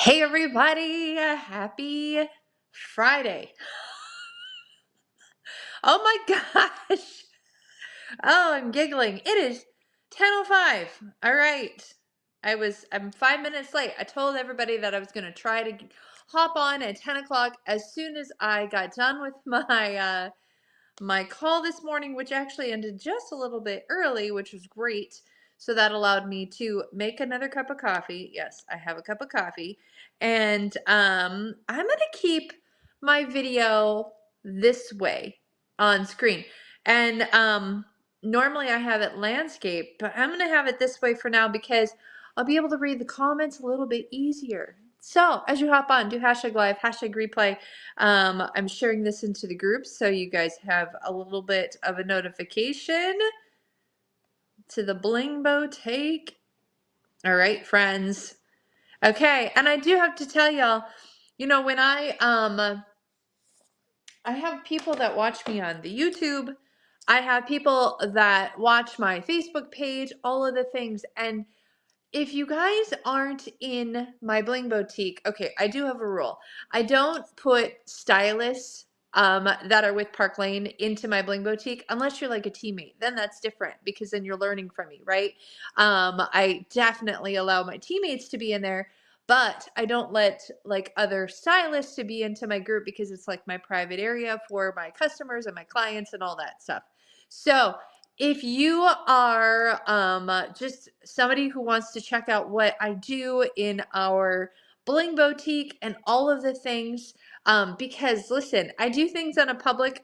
Hey everybody, happy Friday. Oh my gosh. Oh, I'm giggling. It is 10:05. All right. I'm 5 minutes late. I told everybody that I was going to try to hop on at 10 o'clock as soon as I got done with my call this morning, which actually ended just a little bit early, which was great. So that allowed me to make another cup of coffee. Yes, I have a cup of coffee. And I'm going to keep my video this way on screen. And normally I have it landscape, but I'm going to have it this way for now because I'll be able to read the comments a little bit easier. So as you hop on, do hashtag live, hashtag replay. I'm sharing this into the group so you guys have a little bit of a notification to the Bling Bow take. All right, friends. Okay, and I do have to tell y'all, when I have people that watch me on the YouTube, I have people that watch my Facebook page, all of the things, and if you guys aren't in my bling boutique, okay, I do have a rule. I don't put stylists that are with Park Lane into my bling boutique unless you're like a teammate. Then that's different because then you're learning from me, right? I definitely allow my teammates to be in there, but I don't let like other stylists to be into my group because it's like my private area for my customers and my clients and all that stuff. So if you are just somebody who wants to check out what I do in our bling boutique and all of the things, because listen, I do things on a public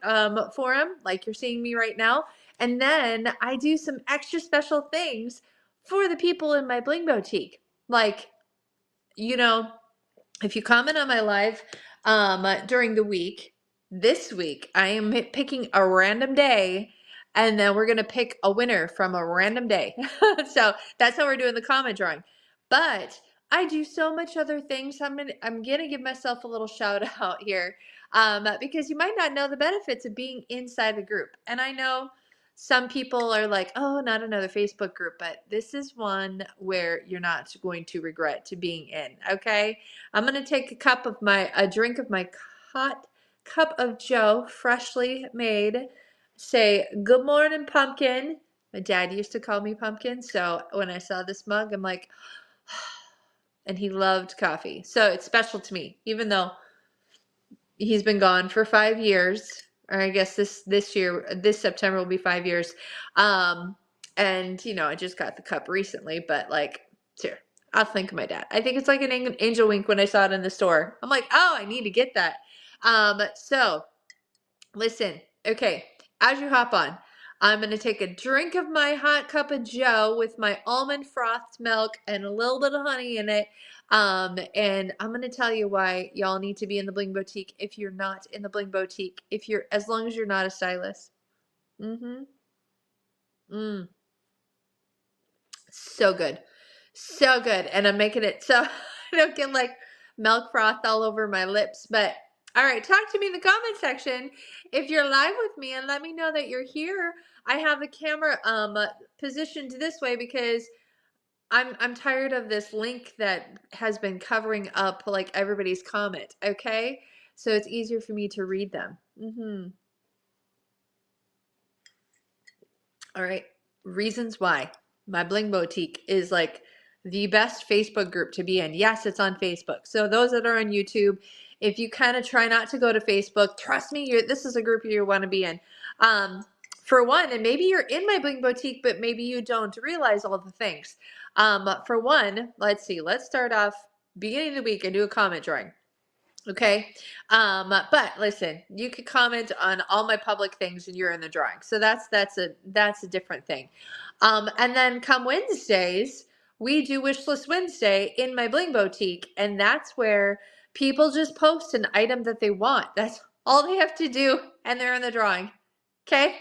forum, like you're seeing me right now, and then I do some extra special things for the people in my bling boutique. Like, if you comment on my live during the week, this week I am picking a random day, and then we're gonna pick a winner from a random day. So that's how we're doing the comment drawing. But I do so much other things. I'm gonna give myself a little shout out here, because you might not know the benefits of being inside the group. And I know some people are like, oh, not another Facebook group, but this is one where you're not going to regret to being in. Okay. I'm going to take a drink of my hot cup of Joe, freshly made. Say, good morning, pumpkin. My dad used to call me pumpkin. So when I saw this mug, I'm like, and he loved coffee. So it's special to me, even though he's been gone for 5 years. Or I guess this September will be 5 years. And I just got the cup recently, but like, here, I'll thank my dad. I think it's like an angel wink when I saw it in the store. I'm like, oh, I need to get that. So listen, okay, as you hop on, I'm going to take a drink of my hot cup of Joe with my almond frothed milk and a little bit of honey in it. And I'm going to tell you why y'all need to be in the Bling Boutique if you're not in the Bling Boutique, as long as you're not a stylist. Mm-hmm. So good. So good. And I'm making it so I don't get like milk froth all over my lips. But all right, talk to me in the comment section if you're live with me and let me know that you're here. I have the camera positioned this way because I'm tired of this link that has been covering up like everybody's comment, okay? So it's easier for me to read them. All right, reasons why my Bling Boutique is like the best Facebook group to be in. Yes, it's on Facebook. So those that are on YouTube, if you kind of try not to go to Facebook, trust me, this is a group you want to be in. For one, and maybe you're in my Bling Boutique, but maybe you don't realize all the things. For one, let's see, let's start off beginning of the week and do a comment drawing. Okay. But listen, you could comment on all my public things and you're in the drawing. So that's a different thing. And then come Wednesdays, we do Wishlist Wednesday in my Bling Boutique. And that's where people just post an item that they want. That's all they have to do. And they're in the drawing. Okay.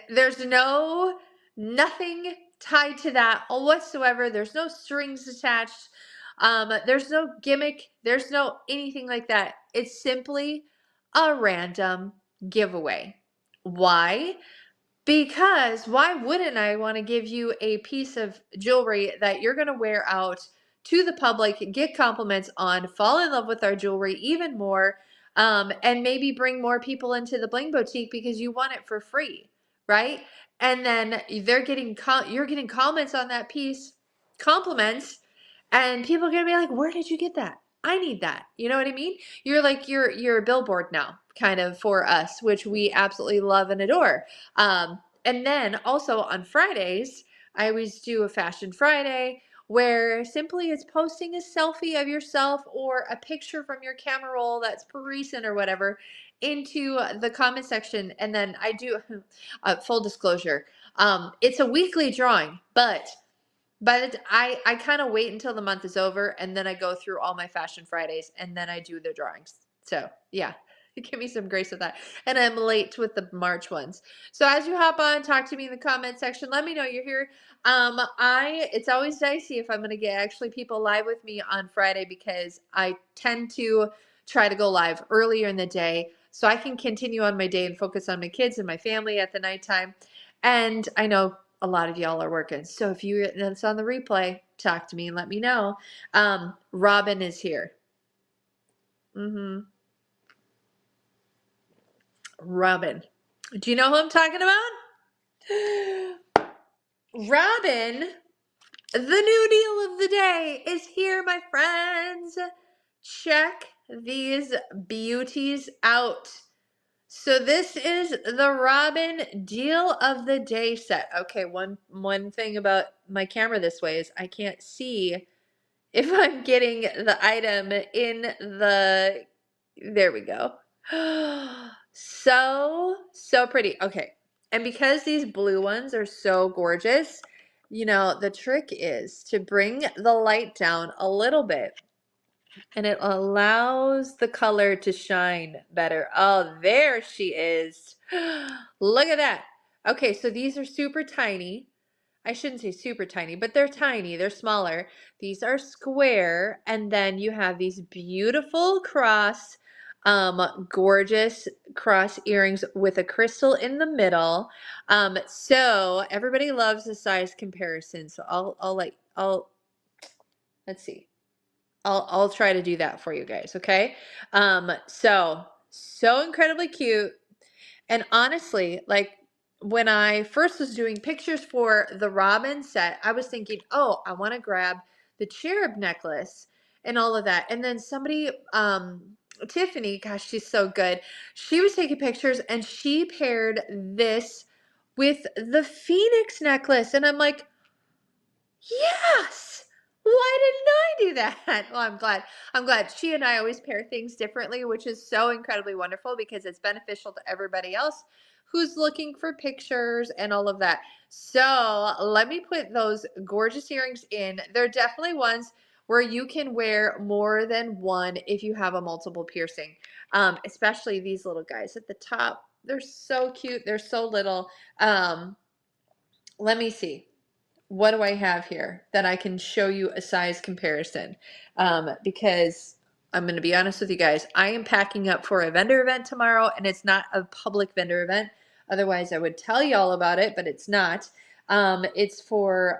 There's nothing tied to that whatsoever. There's no strings attached. There's no gimmick. There's no anything like that. It's simply a random giveaway. Why? Because why wouldn't I want to give you a piece of jewelry that you're going to wear out to the public, get compliments on, fall in love with our jewelry even more, and maybe bring more people into the bling boutique because you want it for free, right? And then you're getting comments on that piece, compliments, and people are gonna be like, where did you get that? I need that. You know what I mean? You're like you're a billboard now, kind of, for us, which we absolutely love and adore. And then also on Fridays, I always do a Fashion Friday where simply it's posting a selfie of yourself or a picture from your camera roll that's recent or whatever into the comment section. And then I do full disclosure. It's a weekly drawing, but I kind of wait until the month is over and then I go through all my Fashion Fridays and then I do the drawings. So yeah, give me some grace with that. And I'm late with the March ones. So as you hop on, talk to me in the comment section. Let me know you're here. It's always dicey if I'm going to get actually people live with me on Friday because I tend to try to go live earlier in the day so I can continue on my day and focus on my kids and my family at the nighttime. And I know a lot of y'all are working. So if that's on the replay, talk to me and let me know. Robin is here. Robin. Do you know who I'm talking about? Robin, the new deal of the day is here, my friends. Check these beauties out. So this is the Robin deal of the day set. Okay, one thing about my camera this way is I can't see if I'm getting the item in the, there we go. So pretty. Okay. And because these blue ones are so gorgeous, the trick is to bring the light down a little bit and it allows the color to shine better. Oh, there she is. Look at that. Okay, so these are super tiny. I shouldn't say super tiny, but they're tiny. They're smaller. These are square. And then you have these beautiful gorgeous cross earrings with a crystal in the middle. So everybody loves the size comparison. So let's see. I'll try to do that for you guys, okay? So incredibly cute. And honestly, like when I first was doing pictures for the Robin set, I was thinking, oh, I want to grab the cherub necklace and all of that. And then somebody, Tiffany, gosh, she's so good. She was taking pictures and she paired this with the Phoenix necklace. And I'm like, yes. Why didn't I do that? Well, I'm glad. I'm glad. She and I always pair things differently, which is so incredibly wonderful because it's beneficial to everybody else who's looking for pictures and all of that. So let me put those gorgeous earrings in. They're definitely ones where you can wear more than one if you have a multiple piercing, especially these little guys at the top. They're so cute. They're so little. Let me see. What do I have here that I can show you a size comparison? Because I'm going to be honest with you guys, I am packing up for a vendor event tomorrow, and it's not a public vendor event. Otherwise, I would tell you all about it, but it's not. It's for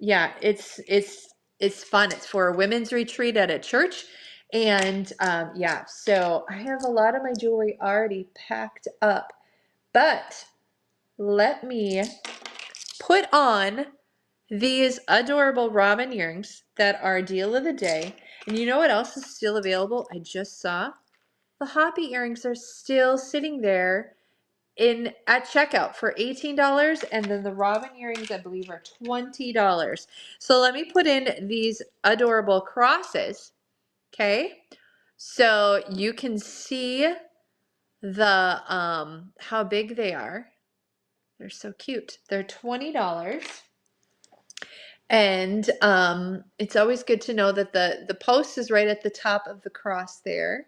yeah, it's fun. It's for a women's retreat at a church, and yeah, so I have a lot of my jewelry already packed up, but let me put on these adorable Robin earrings that are deal of the day. And you know what else is still available? I just saw the Hoppy earrings are still sitting there at checkout for $18, and then the Robin earrings I believe are $20. So let me put in these adorable crosses, okay? So you can see the how big they are. They're so cute. They're $20. And it's always good to know that the post is right at the top of the cross there.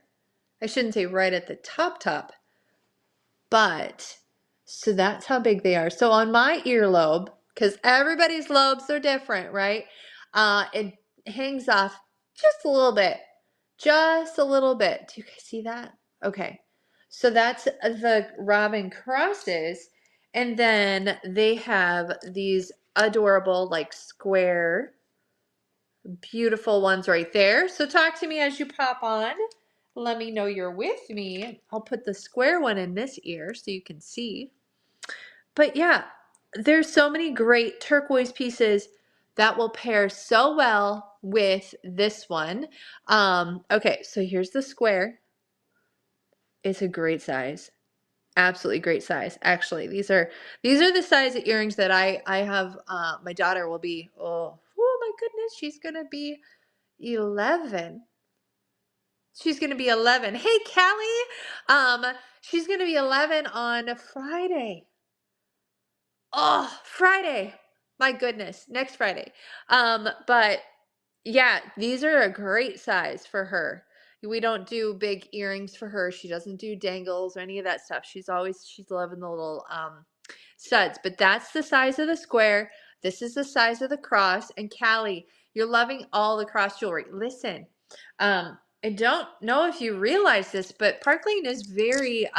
I shouldn't say right at the top, but so that's how big they are. So on my earlobe, because everybody's lobes are different, right? It hangs off just a little bit, just a little bit. Do you guys see that? Okay. So that's the Robin crosses. And then they have these adorable like square Beautiful ones right there. So talk to me as you pop on. Let me know you're with me. I'll put the square one in this ear so you can see. But yeah, there's so many great turquoise pieces that will pair so well with this one. Okay, so here's the square. It's a great size. Absolutely great size. Actually, these are the size of earrings that I have. My daughter will be, oh my goodness, she's gonna be 11. She's gonna be 11. Hey, Callie. She's gonna be 11 on Friday. Oh, Friday. My goodness, next Friday. But yeah, these are a great size for her. We don't do big earrings for her. She doesn't do dangles or any of that stuff. She's loving the little studs. But that's the size of the square. This is the size of the cross. And Callie, you're loving all the cross jewelry. Listen, I don't know if you realize this, but Park Lane is very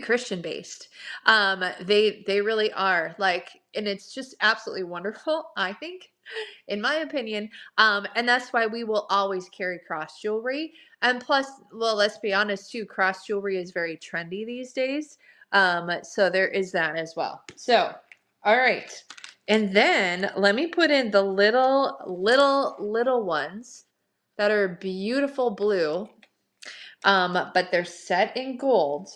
Christian based. They really are, like, and it's just absolutely wonderful, I think, in my opinion. And that's why we will always carry cross jewelry. And plus, well, let's be honest too, cross jewelry is very trendy these days. So there is that as well. So, all right. And then let me put in the little ones that are beautiful blue. But they're set in gold.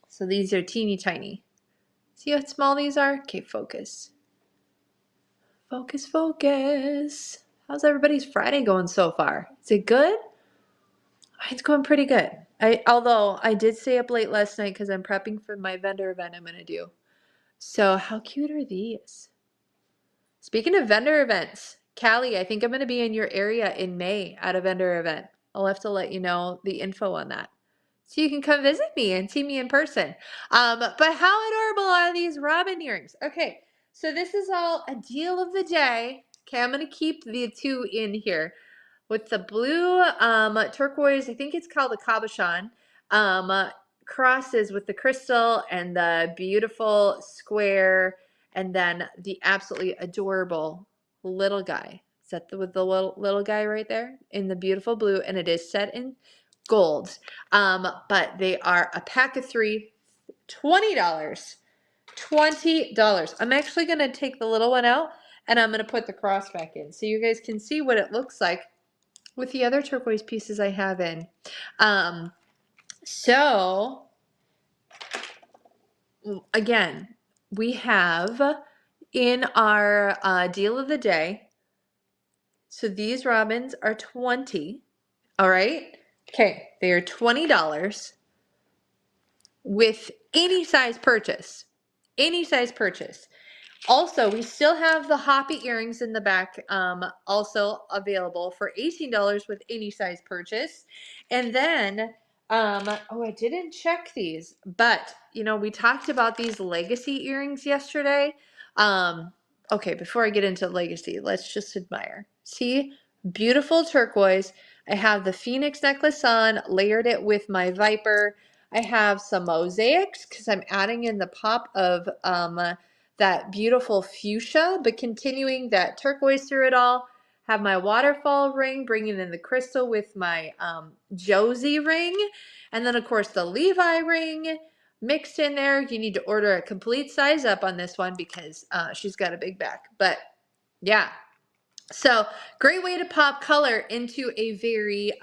So these are teeny tiny. See how small these are? Okay, focus. Focus, focus. How's everybody's Friday going so far? Is it good? It's going pretty good. Although I did stay up late last night because I'm prepping for my vendor event I'm going to do. So how cute are these? Speaking of vendor events, Callie, I think I'm going to be in your area in May at a vendor event. I'll have to let you know the info on that, so you can come visit me and see me in person. But how adorable are these robin earrings? Okay, so this is all a deal of the day. Okay, I'm going to keep the two in here with the blue turquoise. I think it's called the cabochon. Crosses with the crystal and the beautiful square, and then the absolutely adorable little guy. Is that with the little guy right there in the beautiful blue? And it is set in gold. But they are a pack of three, $20. $20. I'm actually going to take the little one out and I'm going to put the cross back in so you guys can see what it looks like with the other turquoise pieces I have in. So again, we have in our deal of the day, so these robins are 20. All right. Okay. They are $20 with any size purchase. Any size purchase. Also, we still have the hoppy earrings in the back, also available for $18 with any size purchase. And then, oh, I didn't check these, but we talked about these legacy earrings yesterday. Okay, before I get into legacy, let's just admire. See, beautiful turquoise. I have the Phoenix necklace on, layered it with my Viper. I have some mosaics because I'm adding in the pop of that beautiful fuchsia, but continuing that turquoise through it all. Have my waterfall ring, bringing in the crystal with my Josie ring. And then, of course, the Levi ring mixed in there. You need to order a complete size up on this one because she's got a big back. But yeah, so great way to pop color into a very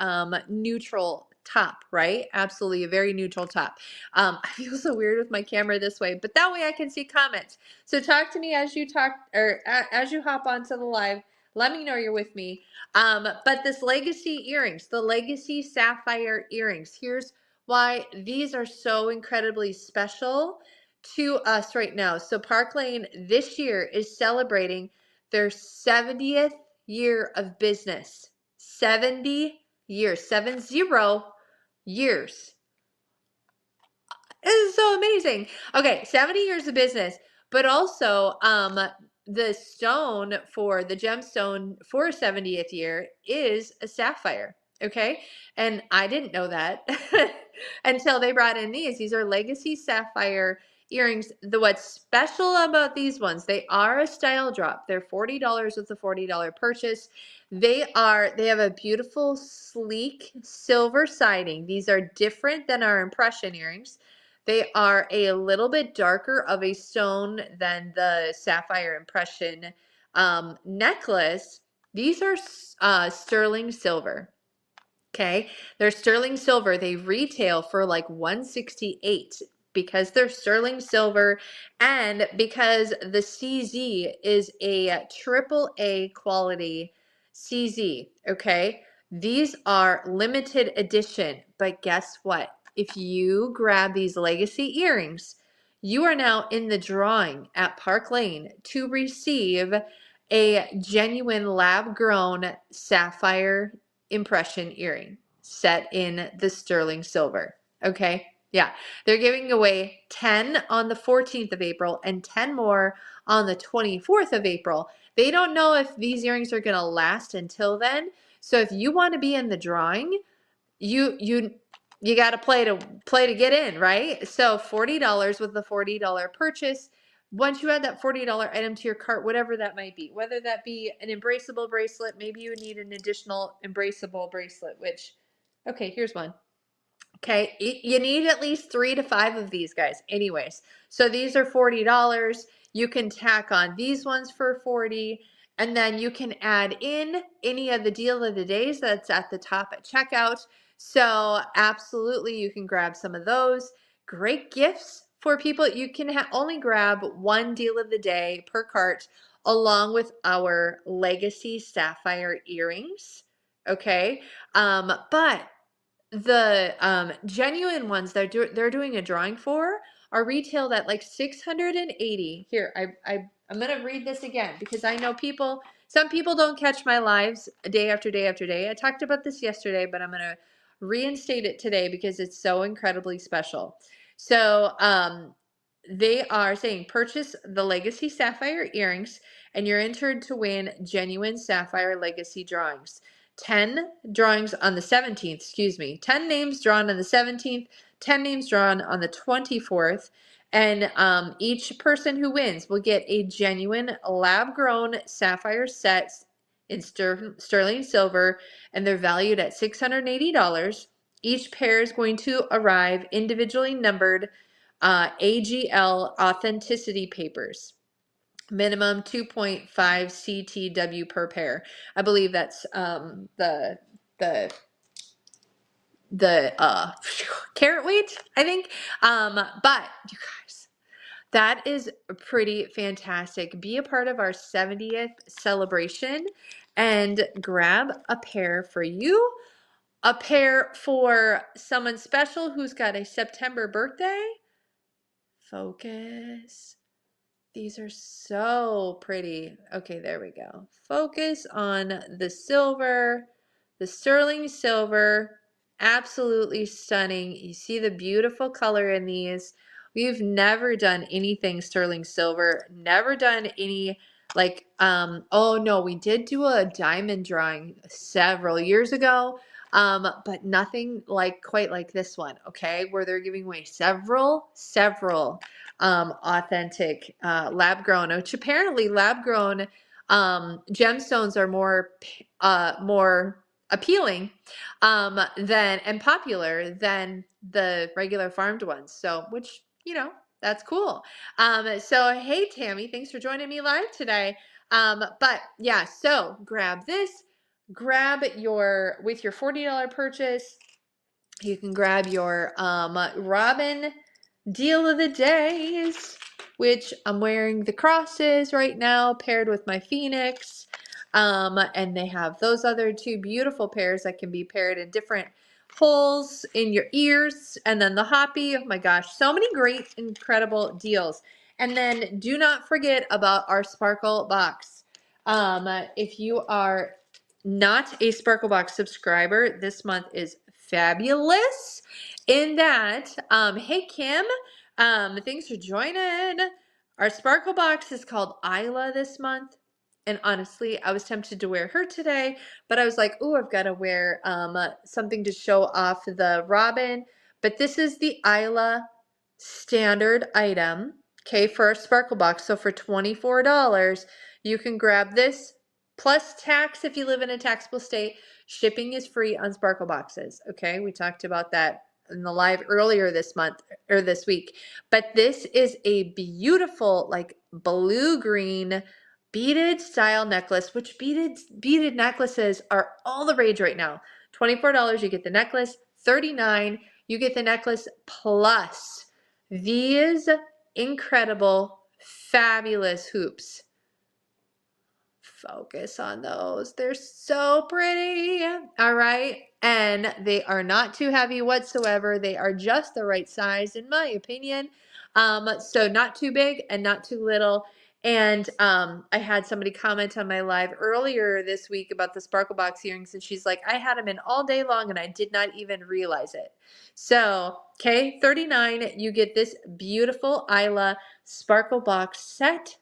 neutral top, right? Absolutely a very neutral top. I feel so weird with my camera this way, but that way I can see comments. So talk to me as you talk or as you hop onto the live. Let me know you're with me. But this legacy earrings, the legacy sapphire earrings, here's why these are so incredibly special to us right now. So Park Lane this year is celebrating their 70th year of business. 70 years. 70 years. This is so amazing. Okay, 70 years of business, but also the stone for the gemstone for 70th year is a sapphire. Okay, and I didn't know that until they brought in these. These are legacy sapphire earrings, what's special about these ones, they are a style drop. They're $40 with a $40 purchase. They have a beautiful, sleek silver siding. These are different than our impression earrings. They are a little bit darker of a stone than the sapphire impression necklace. These are sterling silver. Okay, they're sterling silver. They retail for like 168 because they're sterling silver and because the CZ is a triple A quality CZ. Okay, these are limited edition, but guess what? If you grab these legacy earrings, you are now in the drawing at Park Lane to receive a genuine lab grown sapphire impression earring set in the sterling silver. Okay. Yeah. They're giving away 10 on the 14th of April and 10 more on the 24th of April. They don't know if these earrings are going to last until then. So if you want to be in the drawing, you got to play to get in, right? So $40 with the $40 purchase. Once you add that $40 item to your cart, whatever that might be, whether that be an embraceable bracelet, maybe you need an additional embraceable bracelet, which, okay, here's one. Okay, you need at least 3 to 5 of these guys anyways. So these are $40. You can tack on these ones for 40, and then you can add in any of the deal of the days that's at the top at checkout. So absolutely, you can grab some of those. Great gifts for people. You can only grab one deal of the day per cart along with our legacy sapphire earrings. Okay, but the genuine ones they're doing a drawing for are retailed at like 680. Here, I'm gonna read this again because I know some people don't catch my lives day after day after day. I talked about this yesterday, but I'm gonna reinstate it today because it's so incredibly special. So they are saying purchase the legacy sapphire earrings and you're entered to win genuine sapphire legacy drawings. 10 drawings on the 17th, 10 names drawn on the 17th, 10 names drawn on the 24th, and each person who wins will get a genuine lab-grown sapphire set in sterling silver, and they're valued at $680. Each pair is going to arrive individually numbered AGL authenticity papers. Minimum 2.5 CTW per pair. I believe that's the carat weight, I think. But you guys, that is pretty fantastic. Be a part of our 70th celebration and grab a pair for you, a pair for someone special who's got a September birthday. Focus. These are so pretty. Okay, there we go. Focus on the silver, the sterling silver. Absolutely stunning. You see the beautiful color in these. We've never done anything sterling silver, never done any oh no, we did do a diamond drawing several years ago. But nothing quite like this one, okay, where they're giving away several authentic lab grown, which apparently lab grown gemstones are more appealing than and popular than the regular farmed ones. So, which that's cool. So hey Tammy, thanks for joining me live today. But yeah, so grab this. Grab with your $40 purchase. You can grab your Robin deal of the days, which I'm wearing the crosses right now paired with my Phoenix. And they have those other two beautiful pairs that can be paired in different holes in your ears. And then the Hoppy, oh my gosh, so many great, incredible deals. And then do not forget about our Sparkle Box. If you are not a Sparkle Box subscriber, this month is fabulous in that, hey Kim, thanks for joining. Our Sparkle Box is called Isla this month. And honestly, I was tempted to wear her today, but I was like, oh, I've got to wear something to show off the Robin. But this is the Isla standard item, okay, for a sparkle box. So for $24, you can grab this plus tax if you live in a taxable state. Shipping is free on sparkle boxes. Okay, we talked about that in the live earlier this month or this week. But this is a beautiful, like blue green beaded style necklace, which beaded necklaces are all the rage right now. $24, you get the necklace. $39, you get the necklace plus these incredible, fabulous hoops. Focus on those. They're so pretty. All right. And they are not too heavy whatsoever. They are just the right size, in my opinion. So not too big and not too little. And I had somebody comment on my live earlier this week about the Sparkle Box earrings, and she's like, I had them in all day long and I did not even realize it. So, okay, $39, you get this beautiful Isla Sparkle Box set.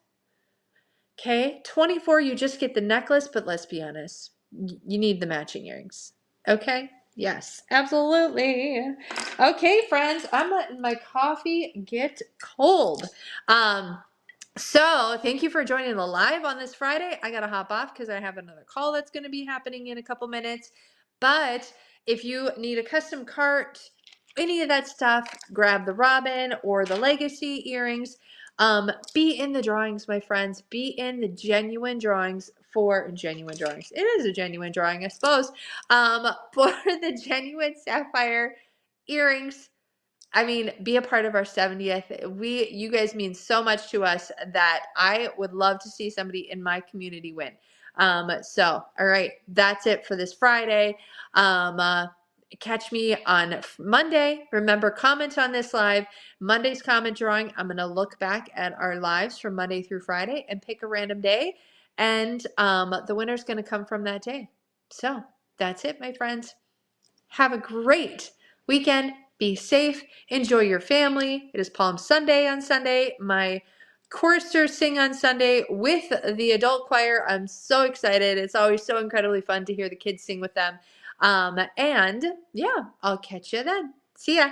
Okay, 24, you just get the necklace, but let's be honest, you need the matching earrings. Okay, yes, absolutely. Okay, friends, I'm letting my coffee get cold. So thank you for joining the live on this Friday. I got to hop off because I have another call that's going to be happening in a couple minutes. But if you need a custom cart, any of that stuff, grab the Robin or the Legacy earrings. Be in the drawings, my friends. Be in the genuine drawings for genuine drawings. It is a genuine drawing, I suppose. For the genuine sapphire earrings. I mean, be a part of our 70th. You guys mean so much to us that I would love to see somebody in my community win. So, all right, that's it for this Friday. Catch me on Monday. Remember, comment on this live. Monday's comment drawing, I'm going to look back at our lives from Monday through Friday and pick a random day. And the winner's going to come from that day. So that's it, my friends. Have a great weekend. Be safe. Enjoy your family. It is Palm Sunday on Sunday. My choristers sing on Sunday with the adult choir. I'm so excited. It's always so incredibly fun to hear the kids sing with them. And yeah, I'll catch you then. See ya.